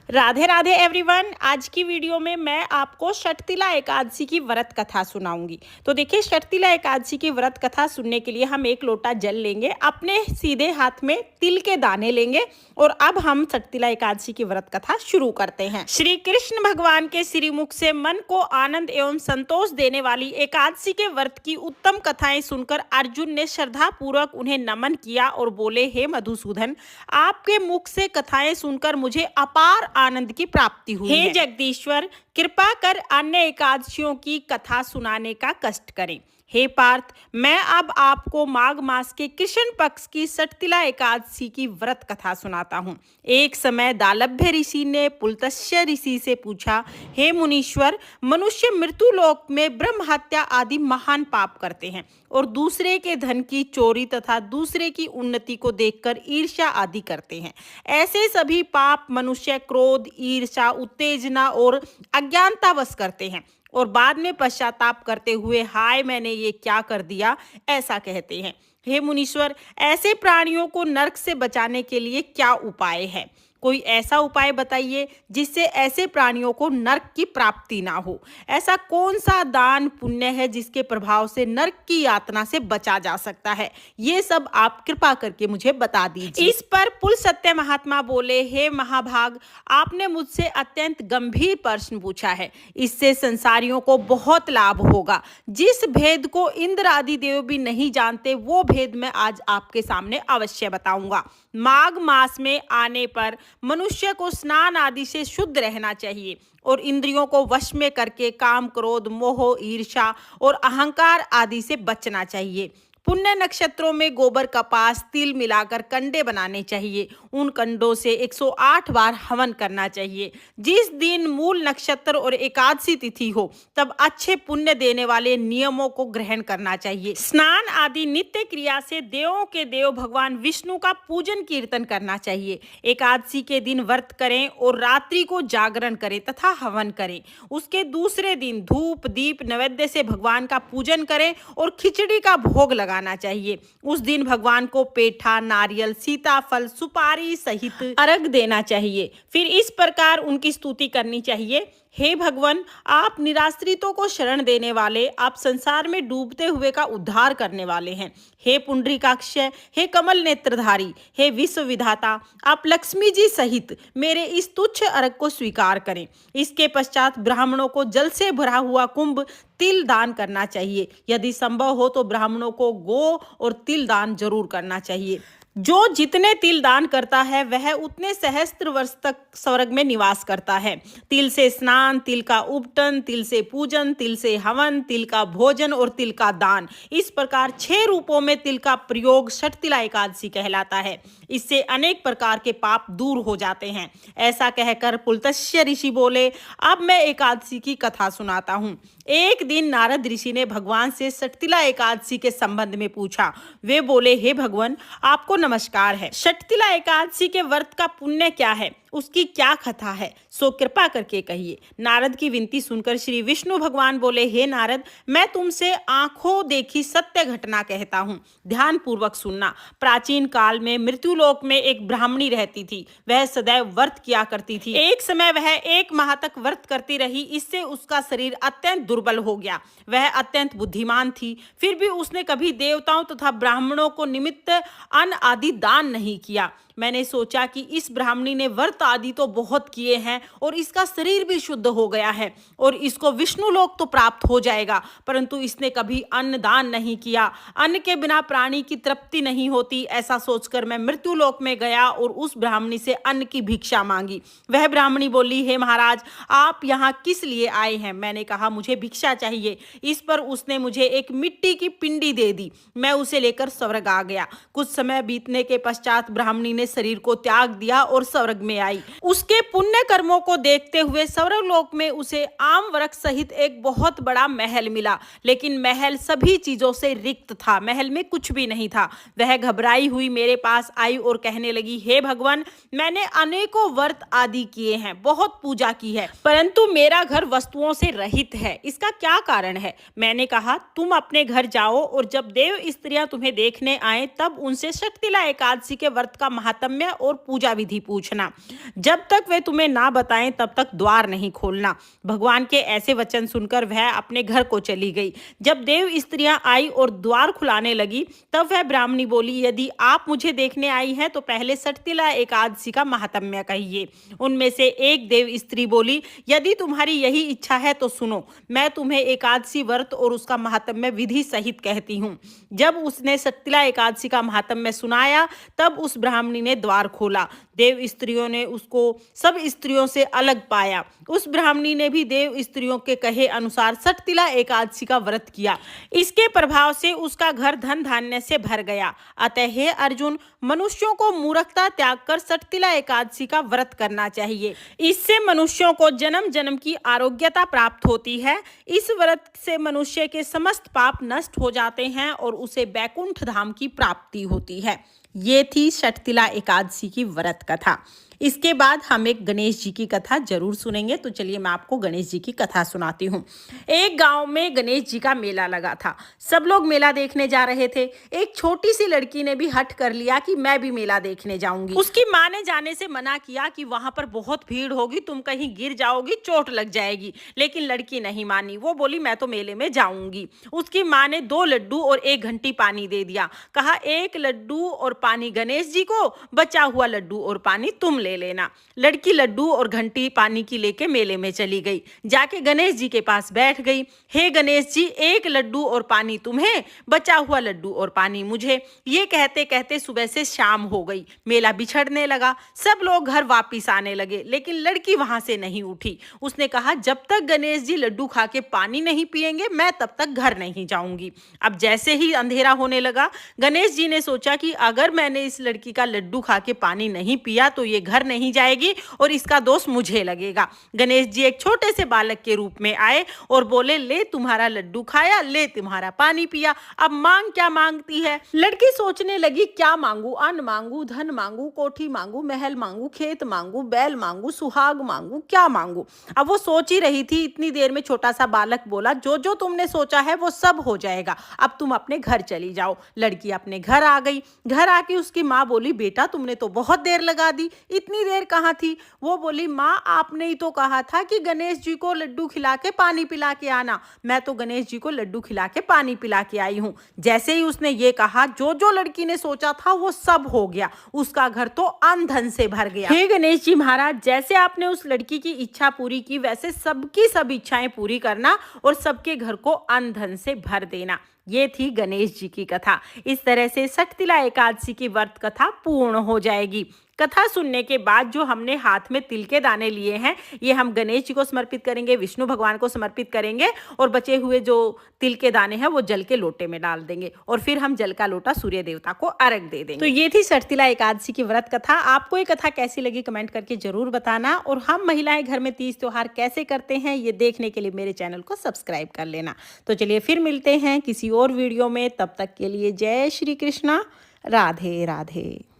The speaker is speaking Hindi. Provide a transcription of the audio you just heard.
राधे राधे एवरीवन। आज की वीडियो में मैं आपको षटतिला एकादशी की व्रत कथा सुनाऊंगी। तो देखिए, षटतिला एकादशी की व्रत कथा सुनने के लिए हम एक लोटा जल लेंगे, अपने सीधे हाथ में तिल के दाने लेंगे और अब हम षटतिला एकादशी की व्रत कथा शुरू करते हैं। श्री कृष्ण भगवान के श्रीमुख से मन को आनंद एवं संतोष देने वाली एकादशी के व्रत की उत्तम कथाएं सुनकर अर्जुन ने श्रद्धा पूर्वक उन्हें नमन किया और बोले, हे मधुसूदन, आपके मुख से कथाएं सुनकर मुझे अपार आनंद की प्राप्ति हुई है। हे जगदीश्वर, कृपा कर अन्य एकादशियों की कथा सुनाने का कष्ट करें। हे पार्थ, मैं अब आपको माघ मास के कृष्ण पक्ष की षटतिला एकादशी की व्रत कथा सुनाता हूँ। एक समय दालभ्य ऋषि ने पुलत्स्य ऋषि से पूछा, हे मुनीश्वर, मनुष्य मृत्यु लोक में ब्रह्म हत्या आदि महान पाप करते हैं और दूसरे के धन की चोरी तथा दूसरे की उन्नति को देखकर ईर्ष्या आदि करते हैं। ऐसे सभी पाप मनुष्य क्रोध, ईर्ष्या, उत्तेजना और अज्ञानतावश करते हैं और बाद में पश्चाताप करते हुए, हाय मैंने ये क्या कर दिया, ऐसा कहते हैं। हे मुनीश्वर, ऐसे प्राणियों को नरक से बचाने के लिए क्या उपाय है? कोई ऐसा उपाय बताइए जिससे ऐसे प्राणियों को नरक की प्राप्ति ना हो। ऐसा कौन सा दान पुण्य है जिसके प्रभाव से नरक की यातना से बचा जा सकता है? ये सब आप कृपा करके मुझे बता दीजिए। इस पर पुलत्स्य महात्मा बोले, हे महाभाग, आपने मुझसे अत्यंत गंभीर प्रश्न पूछा है। इससे संसारियों को बहुत लाभ होगा। जिस भेद को इंद्र आदि देव भी नहीं जानते, वो भेद मैं आज आपके सामने अवश्य बताऊंगा। माघ मास में आने पर मनुष्य को स्नान आदि से शुद्ध रहना चाहिए और इंद्रियों को वश में करके काम, क्रोध, मोह, ईर्ष्या और अहंकार आदि से बचना चाहिए। पुण्य नक्षत्रों में गोबर, कपास, तिल मिलाकर कंडे बनाने चाहिए। उन कंडों से 108 बार हवन करना चाहिए। जिस दिन मूल नक्षत्र और एकादशी तिथि हो, तब अच्छे पुण्य देने वाले नियमों को ग्रहण करना चाहिए। स्नान आदि नित्य क्रिया से देवों के देव भगवान विष्णु का पूजन कीर्तन करना चाहिए। एकादशी के दिन व्रत करें और रात्रि को जागरण करें तथा हवन करें। उसके दूसरे दिन धूप, दीप, नैवेद्य से भगवान का पूजन करें और खिचड़ी का भोग लगाना चाहिए। उस दिन भगवान को पेठा, नारियल, सीताफल, सुपारी सहित अर्घ देना चाहिए। फिर इस प्रकार उनकी स्तुति करनी चाहिए, हे भगवान, आप निराश्रितों को शरण देने वाले, आप संसार में डूबते हुए का उद्धार करने वाले हैं। हे पुंडरीकाक्ष, हे कमल नेत्रधारी, हे विश्व विधाता, आप लक्ष्मी जी सहित मेरे इस तुच्छ अर्घ को स्वीकार करें। इसके पश्चात ब्राह्मणों को जल से भरा हुआ कुंभ तिल दान करना चाहिए। यदि संभव हो तो ब्राह्मणों को गो और तिल दान जरूर करना चाहिए। जो जितने तिल दान करता है वह उतने सहस्त्र वर्ष तक स्वर्ग में निवास करता है। तिल से स्नान, तिल का उपटन, तिल से पूजन, तिल से हवन, तिल का भोजन और तिल का दान, इस प्रकार 6 रूपों में तिल का प्रयोग षटतिला एकादशी कहलाता है। इससे अनेक प्रकार के पाप दूर हो जाते हैं। ऐसा कहकर पुलत्स्य ऋषि बोले, अब मैं एकादशी की कथा सुनाता हूँ। एक दिन नारद ऋषि ने भगवान से षटतिला एकादशी के संबंध में पूछा। वे बोले, हे भगवान, आपको नमस्कार है। षटतिला एकादशी के व्रत का पुण्य क्या है, उसकी क्या कथा है, सो कृपा करके कहिए। नारद की विनती सुनकर श्री विष्णु भगवान बोले, हे नारद, मैं तुमसे आंखों देखी सत्य घटना कहता हूँ, ध्यान पूर्वक सुनना। प्राचीन काल में मृत्युलोक में एक ब्राह्मणी रहती थी। वह सदैव व्रत किया करती थी। एक समय वह 1 माह तक व्रत करती रही। इससे उसका शरीर अत्यंत दुर्बल हो गया। वह अत्यंत बुद्धिमान थी, फिर भी उसने कभी देवताओं तथा ब्राह्मणों को निमित्त अन्न आदि दान नहीं किया। मैंने सोचा कि इस ब्राह्मणी ने व्रत आदि तो बहुत किए हैं और इसका शरीर भी शुद्ध हो गया है और इसको विष्णु लोक तो प्राप्त हो जाएगा, परंतु इसने कभी अन्न दान नहीं किया। अन्न के बिना प्राणी की तृप्ति नहीं होती। ऐसा सोचकर मैं मृत्यु लोक में गया और उस ब्राह्मणी से अन्न की भिक्षा मांगी। वह ब्राह्मणी बोली, हे महाराज, आप यहाँ किस लिए आए हैं? मैंने कहा, मुझे भिक्षा चाहिए। इस पर उसने मुझे एक मिट्टी की पिंडी दे दी। मैं उसे लेकर स्वर्ग आ गया। कुछ समय बीतने के पश्चात ब्राह्मणी ने शरीर को त्याग दिया और स्वर्ग में आई। उसके पुण्य कर्मों को देखते हुए स्वर्ग लोक में उसे आम वृक्ष सहित एक बहुत बड़ा महल मिला, लेकिन महल सभी चीजों से रिक्त था। महल में कुछ भी नहीं था। वह घबराई हुई मेरे पास आई और कहने लगी, हे भगवान, मैंने अनेकों व्रत आदि किए हैं, बहुत पूजा की है, परंतु मेरा घर वस्तुओं से रहित है। इसका क्या कारण है? मैंने कहा, तुम अपने घर जाओ और जब देव स्त्रियां तुम्हें देखने आए तब उनसे षटतिला एकादशी के व्रत का महत्व महात्म्य और पूजा विधि पूछना। जब तक वे तुम्हें ना बताएं तब तक द्वार नहीं खोलना। भगवान के ऐसे वचन सुनकर वह अपने घर को चली गई। जब देव स्त्रियां आई और द्वार खुलाने लगी तब वह ब्राह्मणी बोली, यदि आप मुझे देखने आई हैं तो पहले सठतिला एकादशी का महात्म्य कहिए। उनमें से एक देव स्त्री बोली, यदि तुम्हारी यही इच्छा है तो सुनो, मैं तुम्हें एकादशी व्रत और उसका महात्म्य विधि सहित कहती हूँ। जब उसने सठतिला एकादशी का महात्म्य सुनाया तब उस ब्राह्मणी ने द्वार खोला। देव स्त्रियों ने उसको सब स्त्रियों से अलग पाया। उस ब्राह्मणी ने भी देव स्त्रियों के कहे अनुसार सठतिला एकादशी का व्रत किया। इसके प्रभाव से उसका घर धन धान्य से भर गया। अतः हे अर्जुन, मनुष्यों को मूर्खता त्याग कर सठतिला एकादशी का व्रत करना चाहिए। इससे मनुष्यों को जन्म जन्म की आरोग्यता प्राप्त होती है। इस व्रत से मनुष्य के समस्त पाप नष्ट हो जाते हैं और उसे बैकुंठ धाम की प्राप्ति होती है। ये थी सठतिला एकादशी की व्रत कथा। इसके बाद हम एक गणेश जी की कथा जरूर सुनेंगे। तो चलिए मैं आपको गणेश जी की कथा सुनाती हूँ। एक गांव में गणेश जी का मेला लगा था। सब लोग मेला देखने जा रहे थे। एक छोटी सी लड़की ने भी हट कर लिया कि मैं भी मेला देखने जाऊंगी। उसकी माँ ने जाने से मना किया कि वहां पर बहुत भीड़ होगी, तुम कहीं गिर जाओगी, चोट लग जाएगी। लेकिन लड़की नहीं मानी। वो बोली मैं तो मेले में जाऊंगी। उसकी माँ ने 2 लड्डू और 1 घंटी पानी दे दिया। कहा 1 लड्डू और पानी गणेश जी को, बचा हुआ लड्डू और पानी तुम ले लेना। लड़की लड्डू और घंटी पानी की लेके मेले में चली गई। जाके गणेश जी के पास बैठ गई। हे गणेश जी, 1 लड्डू और पानी तुम्हें, बचा हुआ लड्डू और पानी मुझे। ये कहते कहते सुबह से शाम हो गई। मेला बिछड़ने लगा। सब लोग घर वापिस आने लगे, लेकिन लड़की वहां से नहीं उठी। उसने कहा जब तक गणेश जी लड्डू खा के पानी नहीं पिएंगे मैं तब तक घर नहीं जाऊंगी। अब जैसे ही अंधेरा होने लगा, गणेश जी ने सोचा कि अगर मैंने इस लड़की का लड्डू खा के पानी नहीं पिया तो ये घर नहीं जाएगी और इसका दोष मुझे लगेगा। गणेश जी एक छोटे से बालक के रूप में आए और बोले, ले तुम्हारा लड्डू खाया, ले तुम्हारा पानी पिया, अब मांग क्या मांगती है। लड़की सोचने लगी क्या मांगू, अन्न मांगू, धन मांगू, कोठी मांगू, महल मांगू, खेत मांगू, बैल मांगू, सुहाग मांगू, क्या मांगू। अब वो सोच ही रही थी। इतनी देर में छोटा सा बालक बोला, जो जो तुमने सोचा है वो सब हो जाएगा, अब तुम अपने घर चली जाओ। लड़की अपने घर आ गई। घर आके उसकी माँ बोली, बेटा तुमने तो बहुत देर लगा दी, इतनी देर कहाँ थी। वो बोली, माँ आपने ही तो कहा था कि गणेश जी को लड्डू खिला के पानी पिला के आना। मैं तो गणेश जी को लड्डू खिला के पानी पिला के आई हूँ। जैसे ही उसने ये कहा, जो जो लड़की ने सोचा था वो सब हो गया। उसका घर तो अन्न धन से भर गया। हे गणेश जी महाराज, जैसे आपने उस लड़की की इच्छा पूरी की वैसे सबकी सब इच्छाएं पूरी करना और सबके घर को अन्न धन से भर देना। ये थी गणेश जी की कथा। इस तरह से सठतिला एकादशी की व्रत कथा पूर्ण हो जाएगी। कथा सुनने के बाद जो हमने हाथ में तिल के दाने लिए हैं, ये हम गणेश जी को समर्पित करेंगे, विष्णु भगवान को समर्पित करेंगे और बचे हुए जो तिल के दाने हैं वो जल के लोटे में डाल देंगे और फिर हम जल का लोटा सूर्य देवता को अर्घ दे देंगे। तो ये थी सठतिला एकादशी की व्रत कथा। आपको ये कथा कैसी लगी कमेंट करके जरूर बताना। और हम महिलाएं घर में तीज त्योहार कैसे करते हैं ये देखने के लिए मेरे चैनल को सब्सक्राइब कर लेना। तो चलिए फिर मिलते हैं किसी और वीडियो में। तब तक के लिए जय श्री कृष्णा, राधे राधे।